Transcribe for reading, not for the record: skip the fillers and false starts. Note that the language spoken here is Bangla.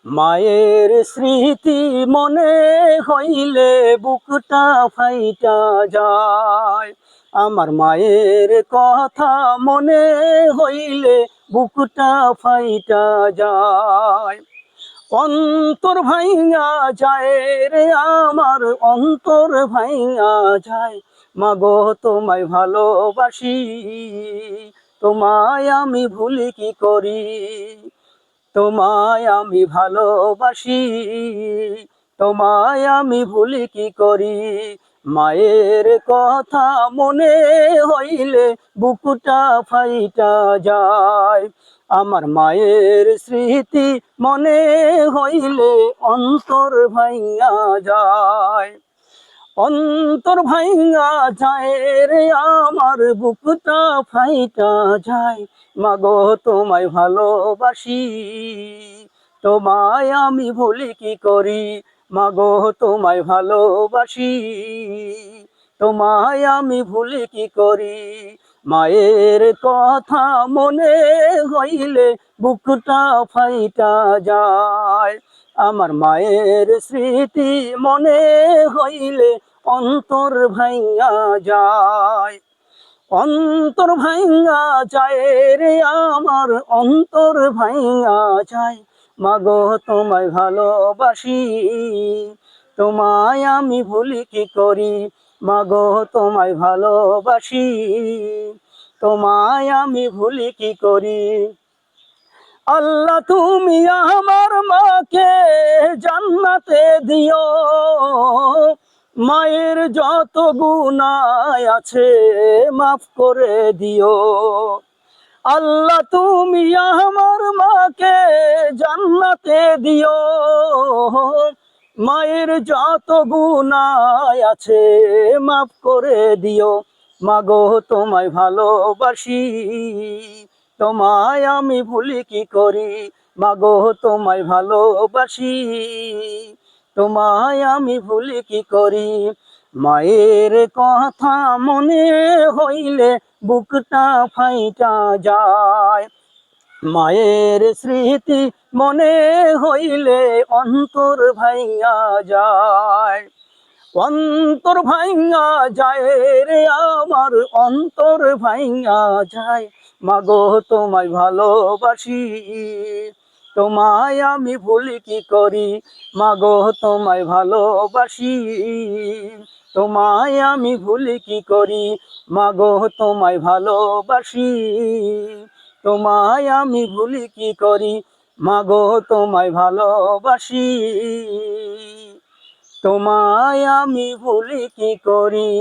মায়ের স্মৃতি মনে হইলে বুকটা ফাইটা যায়। আমার মায়ের কথা মনে হইলে বুকটা ফাইটা যায়। অন্তর ভাইঙা যায় রে আমার, অন্তর ভাইঙা যায়। মাগো তোমায় ভালোবাসি, তোমায় আমি ভুলি কি করি। তোমায় আমি ভালোবাসি, তোমায় আমি ভুলি কি করি। মায়ের কথা মনে হইলে বুকুটা ফাইটা যায়। আমার মায়ের স্মৃতি মনে হইলে অন্তর ভাইঙা যায়। অন্তর ভাইঙা যায় রে আমার, বুকটা ফাইটা যায়। মাগো তোমায় ভালোবাসি, তোমায় আমি ভুলি কি করি। মাগো তোমায় ভালোবাসি, তোমায় আমি ভুলি কি করি। মায়ের কথা মনে হইলে বুকটা ফাইটা যায়। আমার মায়ের স্মৃতি মনে হইলে অন্তর ভাইঙা যায়। অন্তর ভাইঙা যায় রে আমার, অন্তর ভাইঙা যায়। মাগো তোমায় ভালোবাসি, তোমায় আমি ভুলি কি করি। মাগো তোমায় ভালোবাসি, তোমায় আমি ভুলি কি করি। আল্লাহ তুমি আমার মাকে জান্নাতে দিও, মায়ের যত গুনাহ আছে মাফ করে দিও। আল্লাহ তুমি আমার মাকে জান্নাতে দিও, মায়ের যত গুনাহ আছে মাফ করে দিও। মাগো তোমায় ভালোবাসি, তোমায় আমি ভুলি কি করি। মাগো তোমায় ভালোবাসি, তোমায় আমি ভুলি কি করি। মায়ের কথা মনে হইলে বুকটা ফাইটা যায়। মায়ের স্মৃতি মনে হইলে অন্তর ভাইঙা যায়। অন্তর ভাইঙা যায় রে আমার, অন্তর ভাইঙা যায়। মাগো তোমায় ভালোবাসি, তোমায় আমি ভুলি কি করি। মাগো তোমায় ভালোবাসি, তোমায় আমি ভুলি কি করি। মাগো তোমায় ভালোবাসি, তোমায় আমি ভুলি কি করি। মাগো তোমায় ভালোবাসি, তোমায় আমি ভুলি কি করি।